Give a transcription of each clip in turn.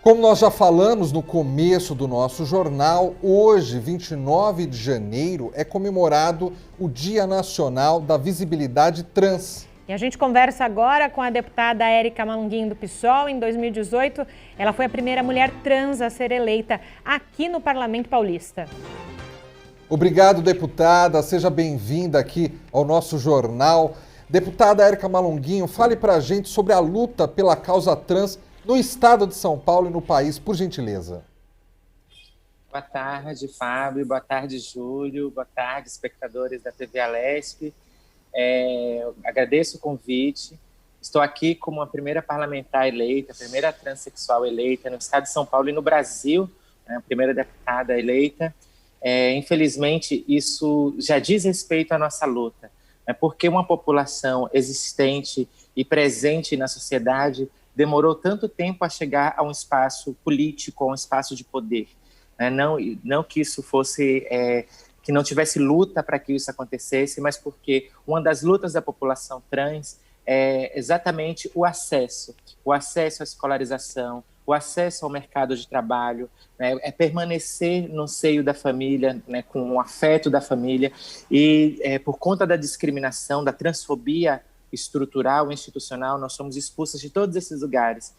Como nós já falamos no começo do nosso jornal, hoje, 29 de janeiro, é comemorado o Dia Nacional da Visibilidade Trans. E a gente conversa agora com a deputada Érica Malunguinho do PSOL. Em 2018, ela foi a primeira mulher trans a ser eleita aqui no Parlamento Paulista. Obrigado, deputada. Seja bem-vinda aqui ao nosso jornal. Deputada Érica Malunguinho, fale pra gente sobre a luta pela causa trans no estado de São Paulo e no país, por gentileza. Boa tarde, Fábio. Boa tarde, Júlio. Boa tarde, espectadores da TV Alesp. Agradeço o convite. Estou aqui como a primeira parlamentar eleita, a primeira transexual eleita no estado de São Paulo e no Brasil, né, a primeira deputada eleita. Infelizmente, isso já diz respeito à nossa luta, né, porque uma população existente e presente na sociedade demorou tanto tempo a chegar a um espaço político, a um espaço de poder. Né? Não que isso fosse, que não tivesse luta para que isso acontecesse, mas porque uma das lutas da população trans é exatamente o acesso à escolarização, o acesso ao mercado de trabalho, né? É permanecer no seio da família, né? Com o afeto da família, e por conta da discriminação, da transfobia estrutural, institucional, nós somos expulsas de todos esses lugares.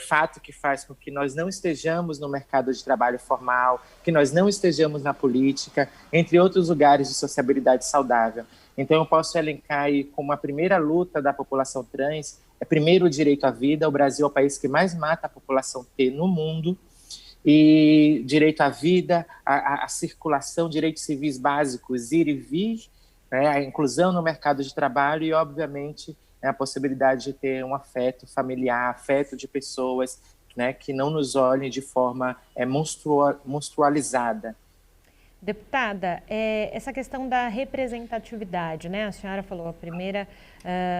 Fato que faz com que nós não estejamos no mercado de trabalho formal, que nós não estejamos na política, entre outros lugares de sociabilidade saudável. Então, eu posso elencar aí como a primeira luta da população trans, primeiro o direito à vida. O Brasil é o país que mais mata a população T no mundo, e direito à vida, a circulação, direitos civis básicos, ir e vir, né, a inclusão no mercado de trabalho e, obviamente, a possibilidade de ter um afeto familiar, afeto de pessoas, né, que não nos olhem de forma monstrualizada. Deputada, essa questão da representatividade, né? A senhora falou, a primeira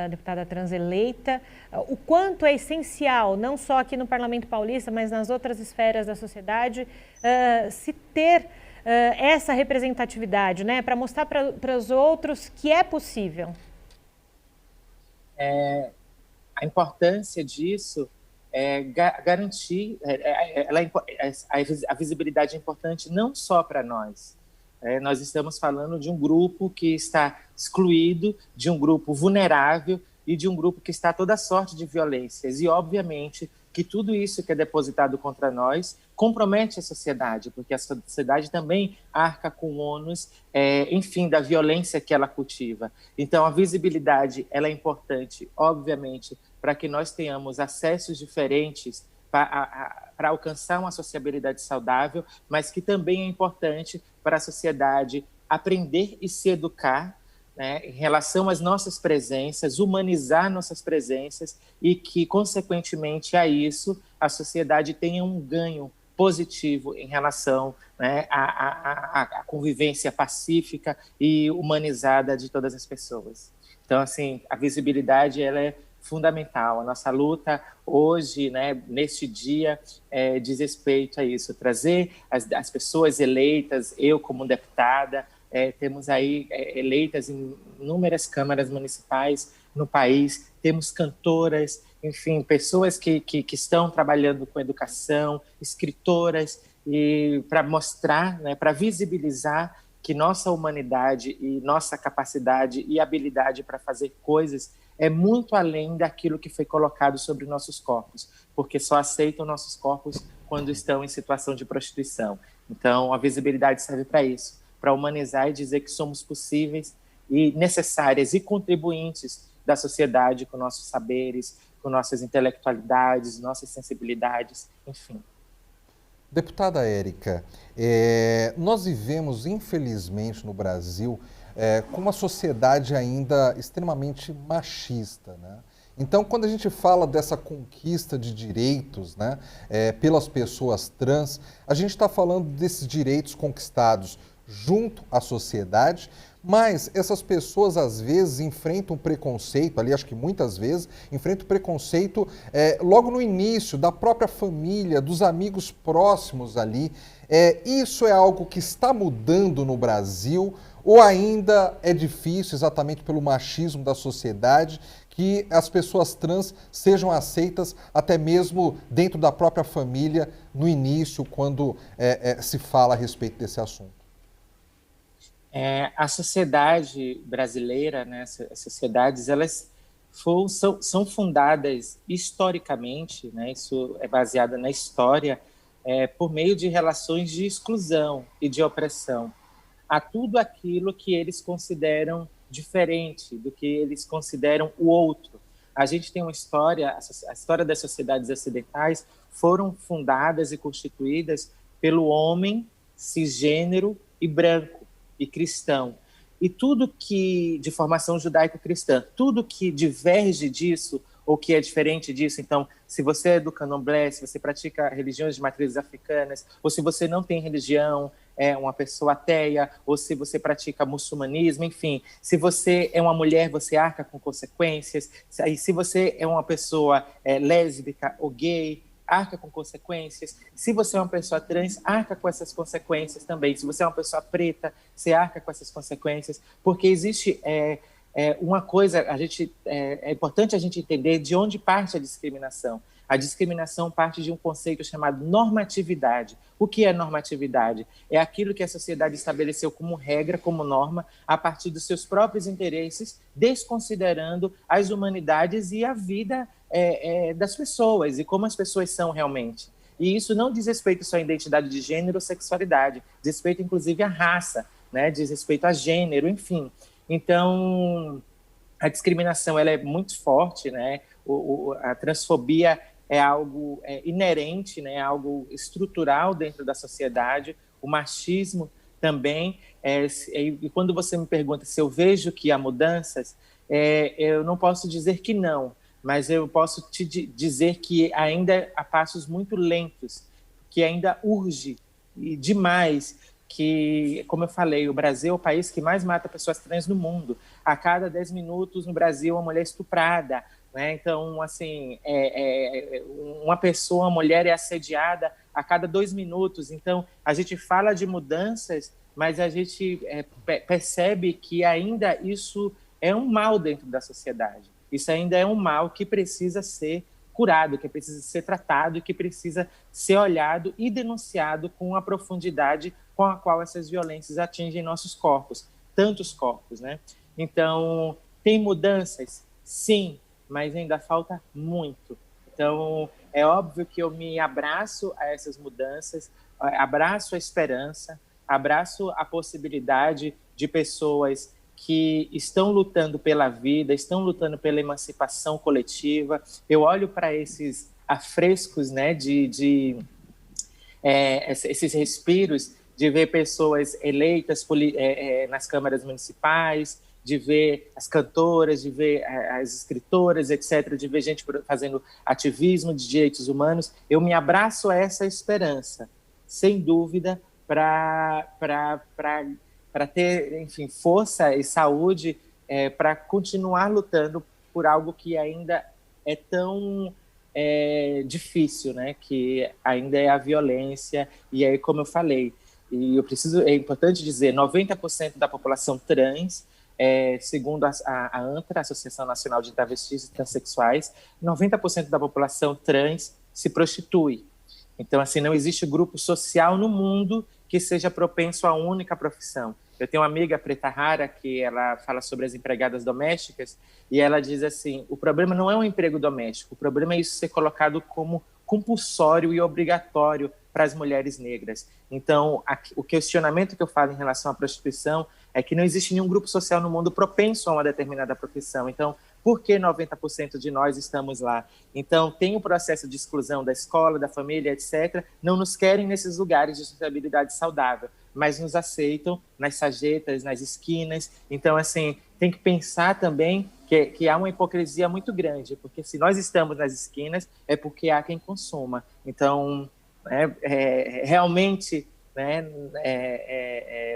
deputada trans eleita, o quanto é essencial, não só aqui no Parlamento Paulista, mas nas outras esferas da sociedade, se ter essa representatividade, né? Para mostrar para os outros que é possível. A importância disso é garantir, a visibilidade é importante não só para nós. Nós estamos falando de um grupo que está excluído, de um grupo vulnerável e de um grupo que está a toda sorte de violências. E, obviamente, que tudo isso que é depositado contra nós compromete a sociedade, porque a sociedade também arca com o ônus, enfim, da violência que ela cultiva. Então, a visibilidade ela é importante, obviamente, para que nós tenhamos acessos diferentes para alcançar uma sociabilidade saudável, mas que também é importante para a sociedade aprender e se educar, né, em relação às nossas presenças, humanizar nossas presenças e que, consequentemente a isso, a sociedade tenha um ganho positivo em relação, né, à convivência pacífica e humanizada de todas as pessoas. Então, assim, a visibilidade ela é fundamental. A nossa luta hoje, né, neste dia, diz respeito a isso, trazer as pessoas eleitas, eu como deputada, temos aí eleitas em inúmeras câmaras municipais no país, temos cantoras, enfim, pessoas que estão trabalhando com educação, escritoras, e para mostrar, né, para visibilizar que nossa humanidade e nossa capacidade e habilidade para fazer coisas é muito além daquilo que foi colocado sobre nossos corpos, porque só aceitam nossos corpos quando estão em situação de prostituição. Então, a visibilidade serve para isso, para humanizar e dizer que somos possíveis e necessárias e contribuintes da sociedade com nossos saberes, com nossas intelectualidades, nossas sensibilidades, enfim. Deputada Érica, nós vivemos, infelizmente, no Brasil, com uma sociedade ainda extremamente machista, né? Então, quando a gente fala dessa conquista de direitos, né, pelas pessoas trans, a gente está falando desses direitos conquistados junto à sociedade, mas essas pessoas às vezes enfrentam preconceito, ali acho que muitas vezes, enfrentam preconceito logo no início, da própria família, dos amigos próximos ali. Isso é algo que está mudando no Brasil ou ainda é difícil exatamente pelo machismo da sociedade que as pessoas trans sejam aceitas até mesmo dentro da própria família, no início, quando se fala a respeito desse assunto? A sociedade brasileira, né, as sociedades, elas são fundadas historicamente, né, isso é baseado na história, por meio de relações de exclusão e de opressão a tudo aquilo que eles consideram diferente, do que eles consideram o outro. A gente tem uma história, a história das sociedades ocidentais foram fundadas e constituídas pelo homem cisgênero e branco e cristão. E tudo que, de formação judaico-cristã, tudo que diverge disso ou que é diferente disso, então, se você é do candomblé, se você pratica religiões de matrizes africanas, ou se você não tem religião, é uma pessoa ateia, ou se você pratica muçulmanismo, enfim, se você é uma mulher, você arca com consequências, se você é uma pessoa lésbica ou gay, arca com consequências, se você é uma pessoa trans, arca com essas consequências também, se você é uma pessoa preta, você arca com essas consequências, porque existe uma coisa, é importante a gente entender de onde parte a discriminação. A discriminação parte de um conceito chamado normatividade. O que é normatividade? É aquilo que a sociedade estabeleceu como regra, como norma, a partir dos seus próprios interesses, desconsiderando as humanidades e a vida das pessoas e como as pessoas são realmente. E isso não diz respeito só à identidade de gênero ou sexualidade, diz respeito inclusive à raça, né? Diz respeito a gênero, enfim. Então, a discriminação ela é muito forte, né? A transfobia é algo inerente, né? Algo estrutural dentro da sociedade. O machismo também. E quando você me pergunta se eu vejo que há mudanças, eu não posso dizer que não, mas eu posso te dizer que ainda há passos muito lentos, que ainda urge demais, que, como eu falei, o Brasil é o país que mais mata pessoas trans no mundo. A cada 10 minutos no Brasil, uma mulher é estuprada, né? Então, assim, uma mulher é assediada a cada 2 minutos. Então, a gente fala de mudanças, mas a gente percebe que ainda isso é um mal dentro da sociedade. Isso ainda é um mal que precisa ser curado, que precisa ser tratado, que precisa ser olhado e denunciado com a profundidade com a qual essas violências atingem nossos corpos, tantos corpos, né? Então, tem mudanças? Sim, mas ainda falta muito. Então, é óbvio que eu me abraço a essas mudanças, abraço a esperança, abraço a possibilidade de pessoas que estão lutando pela vida, estão lutando pela emancipação coletiva. Eu olho para esses afrescos, né, esses respiros, de ver pessoas eleitas nas câmaras municipais, de ver as cantoras, de ver as escritoras, etc., de ver gente fazendo ativismo de direitos humanos. Eu me abraço a essa esperança, sem dúvida, para ter, enfim, força e saúde para continuar lutando por algo que ainda é tão difícil, né? Que ainda é a violência. E aí, como eu falei, e é importante dizer, 90% da população trans, segundo a ANTRA, Associação Nacional de Travestis e Transsexuais, 90% da população trans se prostitui. Então, assim, não existe grupo social no mundo que seja propenso à única profissão. Eu tenho uma amiga preta rara que ela fala sobre as empregadas domésticas e ela diz assim, o problema não é um emprego doméstico, o problema é isso ser colocado como compulsório e obrigatório para as mulheres negras. Então, o questionamento que eu falo em relação à prostituição é que não existe nenhum grupo social no mundo propenso a uma determinada profissão. Então, por que 90% de nós estamos lá? Então, tem o processo de exclusão da escola, da família, etc. Não nos querem nesses lugares de sustentabilidade saudável, mas nos aceitam nas sarjetas, nas esquinas. Então, assim, tem que pensar também que há uma hipocrisia muito grande, porque se nós estamos nas esquinas, é porque há quem consuma. Então, realmente, né,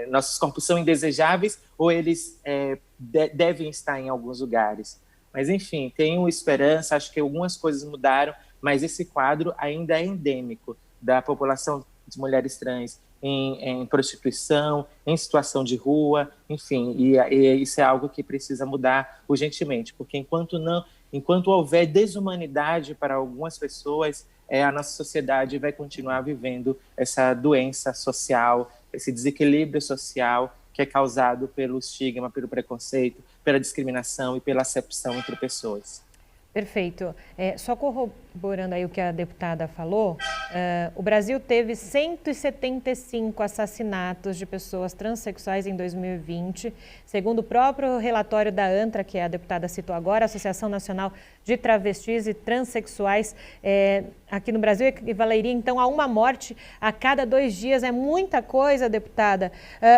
nossos corpos são indesejáveis ou eles devem estar em alguns lugares. Mas, enfim, tenho esperança, acho que algumas coisas mudaram, mas esse quadro ainda é endêmico da população de mulheres trans em prostituição, em situação de rua, enfim, e isso é algo que precisa mudar urgentemente, porque enquanto houver desumanidade para algumas pessoas, a nossa sociedade vai continuar vivendo essa doença social, esse desequilíbrio social que é causado pelo estigma, pelo preconceito, pela discriminação e pela acepção entre pessoas. Perfeito. Só corroborando aí o que a deputada falou, o Brasil teve 175 assassinatos de pessoas transexuais em 2020, segundo o próprio relatório da ANTRA, que a deputada citou agora, Associação Nacional de Travestis e Transsexuais, aqui no Brasil equivaleria então a uma morte a cada 2 dias. É muita coisa, deputada.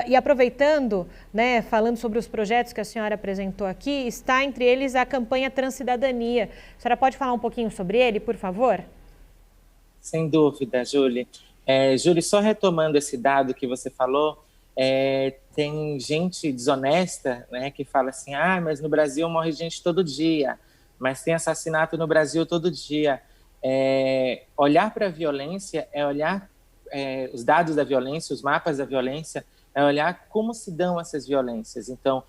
E aproveitando, né, falando sobre os projetos que a senhora apresentou aqui, está entre eles a campanha Transcidadania. A senhora pode falar um pouquinho sobre ele, por favor? Sem dúvida, Júlia. Júlia, só retomando esse dado que você falou, tem gente desonesta, né, que fala assim, mas no Brasil morre gente todo dia, mas tem assassinato no Brasil todo dia. Olhar para a violência é olhar os dados da violência, os mapas da violência, é olhar como se dão essas violências. Então,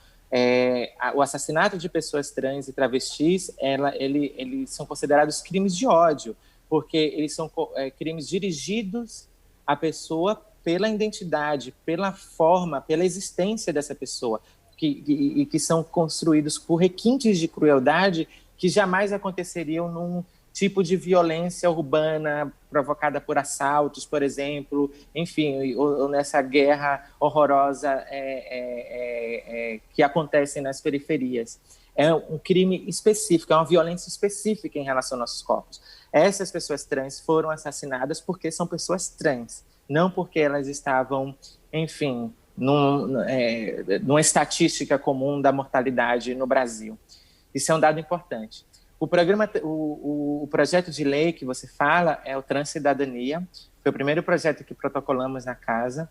o assassinato de pessoas trans e travestis, eles são considerados crimes de ódio, porque eles são crimes dirigidos à pessoa pela identidade, pela forma, pela existência dessa pessoa, que são construídos por requintes de crueldade que jamais aconteceriam num tipo de violência urbana provocada por assaltos, por exemplo, enfim, ou nessa guerra horrorosa que acontece nas periferias. É um crime específico, é uma violência específica em relação aos nossos corpos. Essas pessoas trans foram assassinadas porque são pessoas trans, não porque elas estavam, enfim, numa estatística comum da mortalidade no Brasil. Isso é um dado importante. O projeto de lei que você fala é o Transcidadania, foi o primeiro projeto que protocolamos na casa.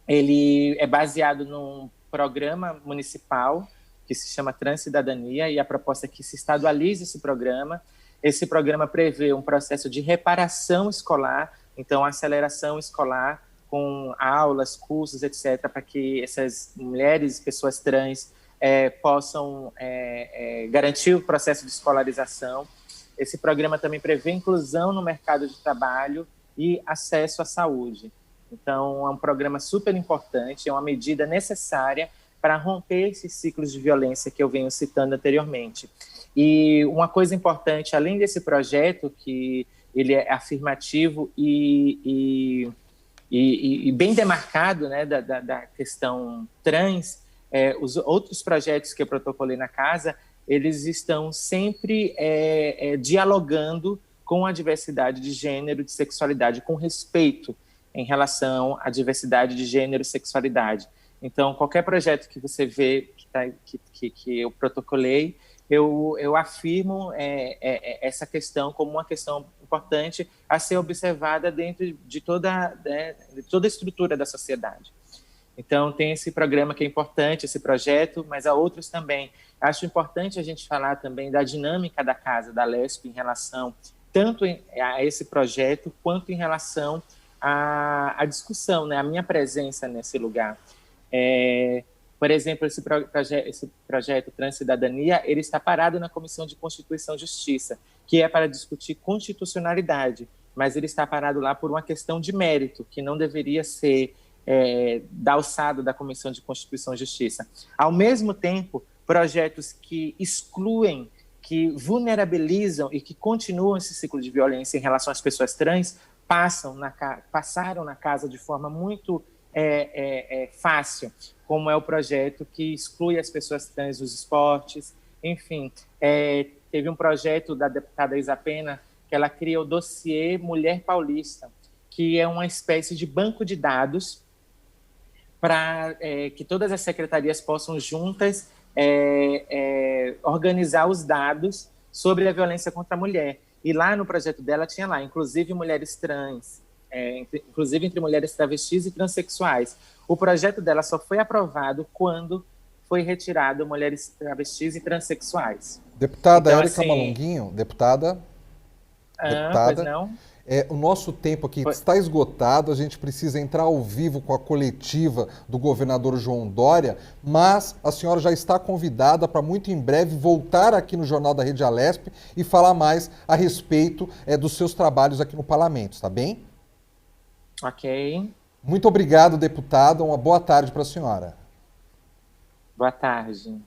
Ele é baseado num programa municipal que se chama Transcidadania, e a proposta é que se estadualize esse programa. Esse programa prevê um processo de reparação escolar, então aceleração escolar com aulas, cursos, etc., para que essas mulheres, pessoas trans, possam garantir o processo de escolarização. Esse programa também prevê inclusão no mercado de trabalho e acesso à saúde. Então, é um programa super importante, é uma medida necessária para romper esses ciclos de violência que eu venho citando anteriormente. E uma coisa importante, além desse projeto, que ele é afirmativo e bem demarcado, né, da questão trans, os outros projetos que eu protocolei na casa, eles estão sempre dialogando com a diversidade de gênero, de sexualidade, com respeito em relação à diversidade de gênero e sexualidade. Então, qualquer projeto que você vê que eu protocolei, eu afirmo essa questão como uma questão importante a ser observada dentro de toda a estrutura da sociedade. Então, tem esse programa que é importante, esse projeto, mas há outros também. Acho importante a gente falar também da dinâmica da Casa, da LESP, em relação tanto a esse projeto, quanto em relação à discussão, né? A minha presença nesse lugar. Por exemplo, esse projeto Transcidadania, ele está parado na Comissão de Constituição e Justiça, que é para discutir constitucionalidade, mas ele está parado lá por uma questão de mérito, que não deveria ser da alçada da Comissão de Constituição e Justiça. Ao mesmo tempo, projetos que excluem, que vulnerabilizam e que continuam esse ciclo de violência em relação às pessoas trans, passaram na casa de forma muito fácil, como é o projeto que exclui as pessoas trans dos esportes. Enfim, teve um projeto da deputada Isa Pena, que ela cria o dossiê Mulher Paulista, que é uma espécie de banco de dados para que todas as secretarias possam juntas organizar os dados sobre a violência contra a mulher. E lá no projeto dela tinha lá, inclusive mulheres trans, inclusive entre mulheres travestis e transexuais. O projeto dela só foi aprovado quando foi retirado mulheres travestis e transexuais. Deputada então, Érica assim, Malunguinho, deputada, pois não? O nosso tempo aqui está esgotado, a gente precisa entrar ao vivo com a coletiva do governador João Dória, mas a senhora já está convidada para muito em breve voltar aqui no Jornal da Rede Alesp e falar mais a respeito dos seus trabalhos aqui no Parlamento, está bem? Ok. Muito obrigado, deputada. Uma boa tarde para a senhora. Boa tarde.